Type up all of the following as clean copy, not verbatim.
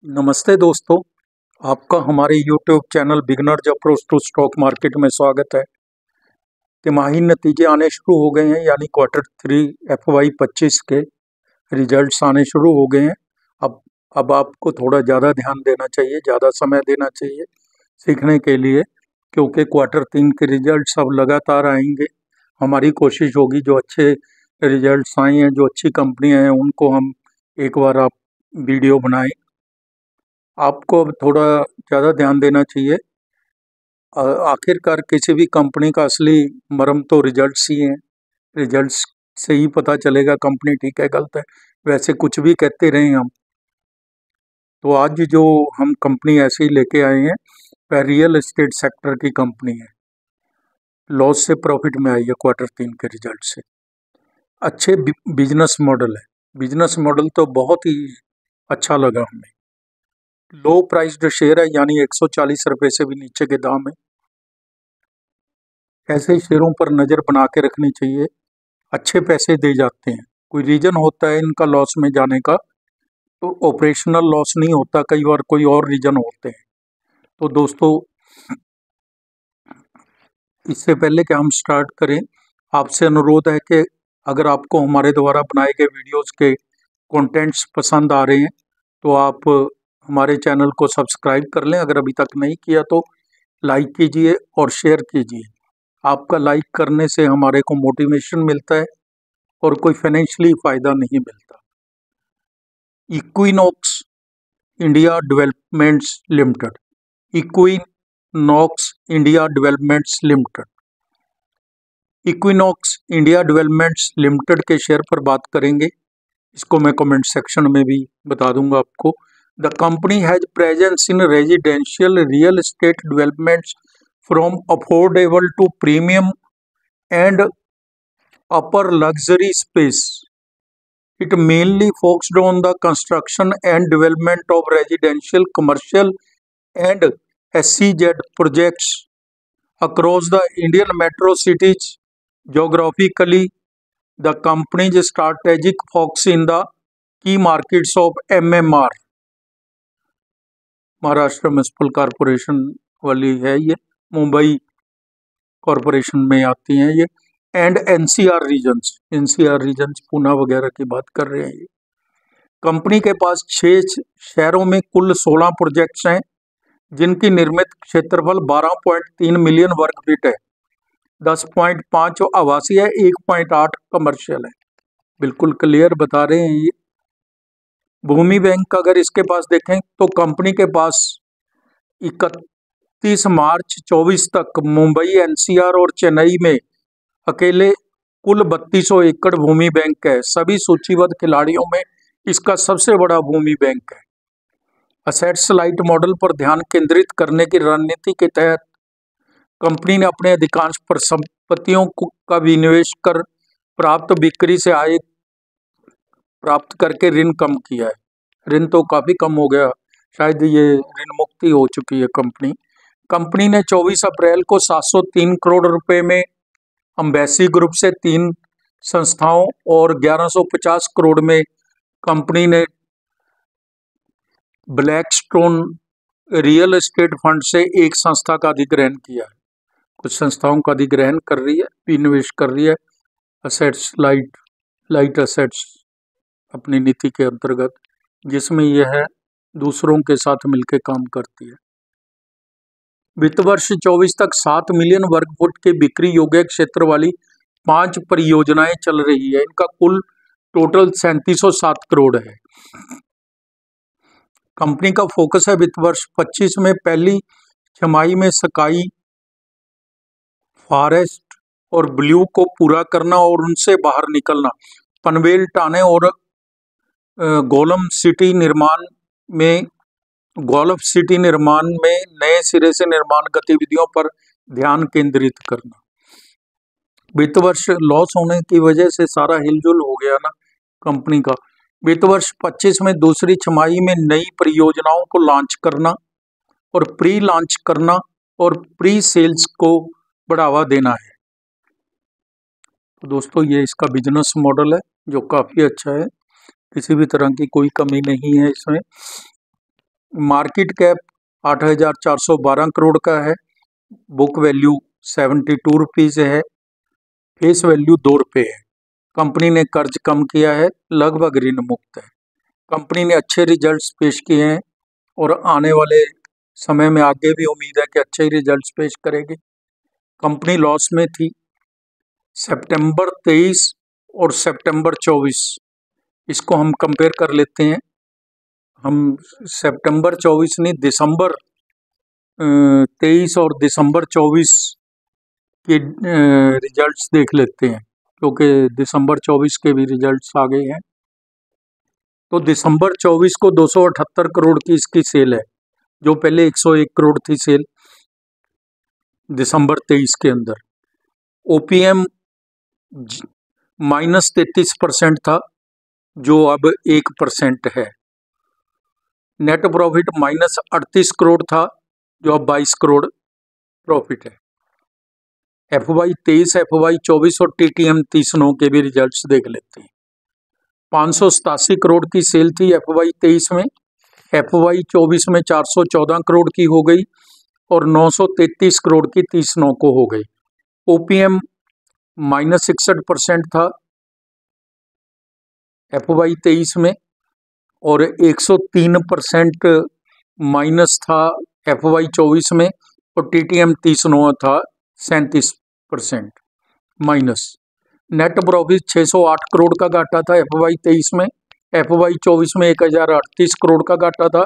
नमस्ते दोस्तों, आपका हमारे YouTube channel beginners approach to stock market में स्वागत है। तिमाही नतीजे आने शुरू हो गए हैं, यानी Q3 FY 25 के रिजल्ट्स आने शुरू हो गए हैं। अब आपको थोड़ा ज़्यादा ध्यान देना चाहिए, ज़्यादा समय देना चाहिए सीखने के लिए, क्योंकि Q3 के रिजल्ट्स अब लगातार आएंगे। हमारी कोशिश होगी जो अच्छे रिजल्ट्स आए हैं, जो अच्छी कंपनियां हैं, उनको हम एक बार आप वीडियो बनाएं। आपको अब थोड़ा ज़्यादा ध्यान देना चाहिए। आखिरकार किसी भी कंपनी का असली मर्म तो रिजल्ट्स ही हैं। रिजल्ट्स से ही पता चलेगा कंपनी ठीक है गलत है। वैसे कुछ भी कहते रहें हम। तो आज जो हम कंपनी ऐसे ही लेके आए हैं, वह रियल एस्टेट सेक्टर की कंपनी है। लॉस से प्रॉफिट में आई है Q3 के रिजल्ट से। अच्छे बिजनेस मॉडल है। बिजनेस मॉडल तो बहुत ही अच्छा लगा हमें। लो प्राइस्ड शेयर है, यानी 140 रुपये से भी नीचे के दाम है। ऐसे शेयरों पर नज़र बना के रखनी चाहिए। अच्छे पैसे दे जाते हैं। कोई रीज़न होता है इनका लॉस में जाने का, तो ऑपरेशनल लॉस नहीं होता, कई बार कोई और रीज़न होते हैं। तो दोस्तों, इससे पहले कि हम स्टार्ट करें, आपसे अनुरोध है कि अगर आपको हमारे द्वारा बनाए गए वीडियोस के कंटेंट्स पसंद आ रहे हैं तो आप हमारे चैनल को सब्सक्राइब कर लें। अगर अभी तक नहीं किया तो लाइक कीजिए और शेयर कीजिए। आपका लाइक करने से हमारे को मोटिवेशन मिलता है और कोई फाइनेंशियली फ़ायदा नहीं मिलता। Equinox India developments limited, equinox India developments limited, equinox India developments limited के शेयर पर बात करेंगे। इसको मैं कमेंट सेक्शन में भी बता दूंगा आपको। The company has presence in residential real estate developments from affordable to premium and upper luxury space. It mainly focused on the construction and development of residential, commercial and SEZ projects across the Indian metro cities. Geographically, the company's strategic focus in the key markets of MMR, Maharashtra municipal corporation वाली है ये, Mumbai corporation में आती हैं ये, and NCR regions Poona वगैरह की बात कर रहे हैं ये। कंपनी के पास 6 शहरों में कुल 16 प्रोजेक्ट्स हैं, जिनकी निर्मित क्षेत्रफल 12.3 मिलियन वर्ग फीट है। 10.5 आवासीय है, 1.8 कमर्शियल है। बिल्कुल क्लियर बता रहे हैं ये। भूमि बैंक अगर इसके पास देखें तो कंपनी के पास 31 मार्च 24 तक मुंबई, एनसीआर और चेन्नई में अकेले कुल 3200 एकड़ भूमि बैंक है। सभी सूचीबद्ध खिलाड़ियों में इसका सबसे बड़ा भूमि बैंक है। असेट्स लाइट मॉडल पर ध्यान केंद्रित करने की रणनीति के तहत कंपनी ने अपने अधिकांश परिसंपत्तियों का विनिवेश कर प्राप्त बिक्री से आय प्राप्त करके ऋण कम किया है। ऋण तो काफ़ी कम हो गया, शायद ये ऋण मुक्ति हो चुकी है कंपनी ने 24 अप्रैल को 703 करोड़ रुपए में अम्बेसी ग्रुप से 3 संस्थाओं और 1150 करोड़ में कंपनी ने ब्लैकस्टोन रियल एस्टेट फंड से एक संस्था का अधिग्रहण किया है। कुछ संस्थाओं का अधिग्रहण कर रही है, निवेश कर रही है। असेट्स लाइट असेट्स अपनी नीति के अंतर्गत, जिसमें यह है दूसरों के साथ मिलकर काम करती है। वित्त वर्ष 24 तक 7 मिलियन वर्ग फुट के बिक्री योग्य क्षेत्र वाली 5 परियोजनाएं चल रही है। इनका कुल टोटल 3707 करोड़ है। कंपनी का फोकस है वित्त वर्ष 25 में पहली छमाही में स्काई फॉरेस्ट और ब्लू को पूरा करना और उनसे बाहर निकलना। पनवेल, ठाणे और गोल्फ सिटी निर्माण में नए सिरे से निर्माण गतिविधियों पर ध्यान केंद्रित करना। वित्त वर्ष लॉस होने की वजह से सारा हिलजुल हो गया ना कंपनी का। वित्त वर्ष 25 में दूसरी छमाही में नई परियोजनाओं को लॉन्च करना और प्री लॉन्च करना और प्री सेल्स को बढ़ावा देना है। तो दोस्तों, ये इसका बिजनेस मॉडल है जो काफ़ी अच्छा है। किसी भी तरह की कोई कमी नहीं है इसमें। मार्केट कैप 8,412 करोड़ का है। बुक वैल्यू 72 रुपीज़ है। फेस वैल्यू 2 रुपये है। कंपनी ने कर्ज कम किया है, लगभग ऋण मुक्त है। कंपनी ने अच्छे रिजल्ट्स पेश किए हैं और आने वाले समय में आगे भी उम्मीद है कि अच्छे ही रिजल्ट्स पेश करेगी। कंपनी लॉस में थी। सितंबर 23 और सितंबर 24 इसको हम कंपेयर कर लेते हैं। हम सितंबर 24 नहीं, दिसंबर 23 और दिसंबर 24 के रिजल्ट्स देख लेते हैं, क्योंकि दिसंबर 24 के भी रिजल्ट्स आ गए हैं। तो दिसंबर 24 को 278 करोड़ की इसकी सेल है, जो पहले 101 करोड़ थी सेल दिसंबर 23 के अंदर। ओपीएम -33% था, जो अब 1% है। नेट प्रॉफिट -38 करोड़ था, जो अब 22 करोड़ प्रॉफिट है। FY 23, FY 24 और TTM 30 के भी रिजल्ट्स देख लेते हैं। 587 करोड़ की सेल थी FY 23 में, FY 24 में 414 करोड़ की हो गई और 933 करोड़ की 30 को हो गई। ओपीएम -61% था FY 23 में और 103% माइनस था FY 24 में और TTM 30 था 37% माइनस। नेट प्रॉफिट 608 करोड़ का घाटा था FY 23 में, FY 24 में 1038 करोड़ का घाटा था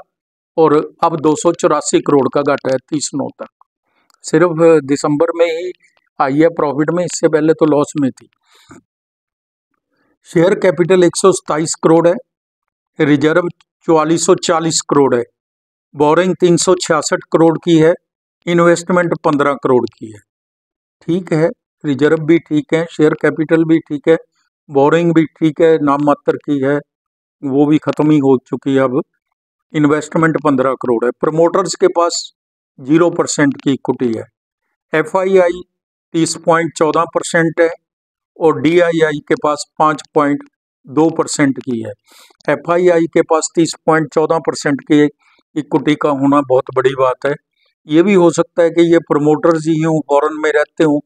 और अब 284 करोड़ का घाटा है 30 तक। सिर्फ दिसंबर में ही आई है प्रॉफिट में, इससे पहले तो लॉस में थी। शेयर कैपिटल 127 करोड़ है, रिजर्व 4440 करोड़ है, बोरिंग 366 करोड़ की है, इन्वेस्टमेंट 15 करोड़ की है। ठीक है, रिजर्व भी ठीक है, शेयर कैपिटल भी ठीक है, बोरिंग भी ठीक है, नाम मात्र की है, वो भी खत्म ही हो चुकी है अब। इन्वेस्टमेंट 15 करोड़ है। प्रमोटर्स के पास 0% की इक्विटी है। FII 30.14% है और DII के पास 5.2% की है। FII के पास 30.14% की इक्विटी का होना बहुत बड़ी बात है। ये भी हो सकता है कि ये प्रमोटर्स ही हों, फॉरेन में रहते हों।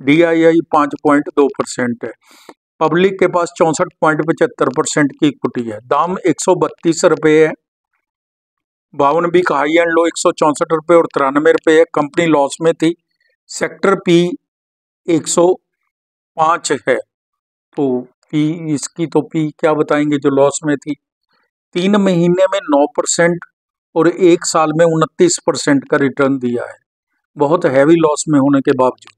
DII 5.2% है। पब्लिक के पास 64.75% की इक्विटी है। दाम 132 रुपये है। 52 भी हाई एंड लो 164 रुपये और 93 रुपये है। कंपनी लॉस में थी। सेक्टर P 105 है, तो P इसकी तो P क्या बताएंगे जो लॉस में थी। 3 महीने में 9% और 1 साल में 29% का रिटर्न दिया है, बहुत हैवी लॉस में होने के बावजूद।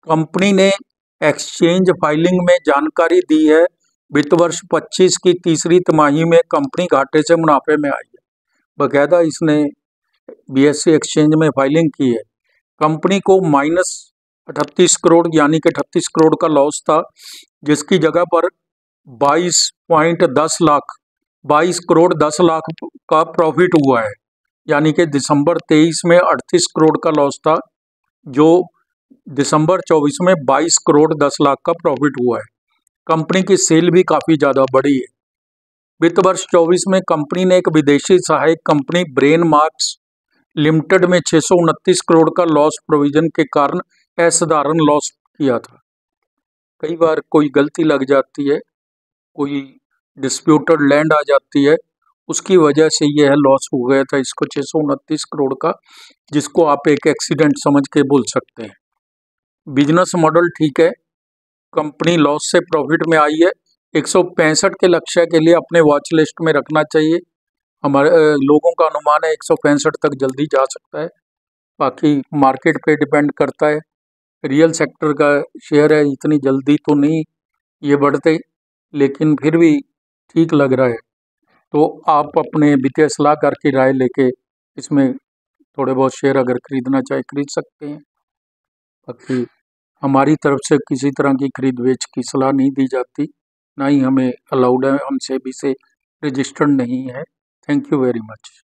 कंपनी ने एक्सचेंज फाइलिंग में जानकारी दी है, वित्त वर्ष 25 की तीसरी तिमाही में कंपनी घाटे से मुनाफे में आई है। बकायदा इसने BSE एक्सचेंज में फाइलिंग की है। कंपनी को -38 करोड़ यानी कि 38 करोड़ का लॉस था, जिसकी जगह पर 22 करोड़ 10 लाख का प्रॉफिट हुआ है। यानी कि दिसंबर 23 में 38 करोड़ का लॉस था, जो दिसंबर 24 में 22 करोड़ 10 लाख का प्रॉफिट हुआ है। कंपनी की सेल भी काफ़ी ज़्यादा बढ़ी है। वित्त वर्ष 24 में कंपनी ने एक विदेशी सहायक कंपनी ब्रेन मार्क्स लिमिटेड में 629 करोड़ का लॉस प्रोविजन के कारण असाधारण लॉस किया था। कई बार कोई गलती लग जाती है, कोई डिस्प्यूटेड लैंड आ जाती है, उसकी वजह से यह लॉस हो गया था इसको 629 करोड़ का, जिसको आप एक एक्सीडेंट समझ के बोल सकते हैं। बिजनेस मॉडल ठीक है, कंपनी लॉस से प्रॉफिट में आई है। 165 के लक्ष्य के लिए अपने वॉच लिस्ट में रखना चाहिए। हमारे लोगों का अनुमान है 165 तक जल्दी जा सकता है, बाकी मार्केट पे डिपेंड करता है। रियल सेक्टर का शेयर है, इतनी जल्दी तो नहीं ये बढ़ते, लेकिन फिर भी ठीक लग रहा है। तो आप अपने वित्तीय सलाहकार की राय लेके इसमें थोड़े बहुत शेयर अगर खरीदना चाहे खरीद सकते हैं। बाकी हमारी तरफ से किसी तरह की खरीद बेच की सलाह नहीं दी जाती, ना ही हमें अलाउड है, हम SEBI से रजिस्टर्ड नहीं है। Thank you very much.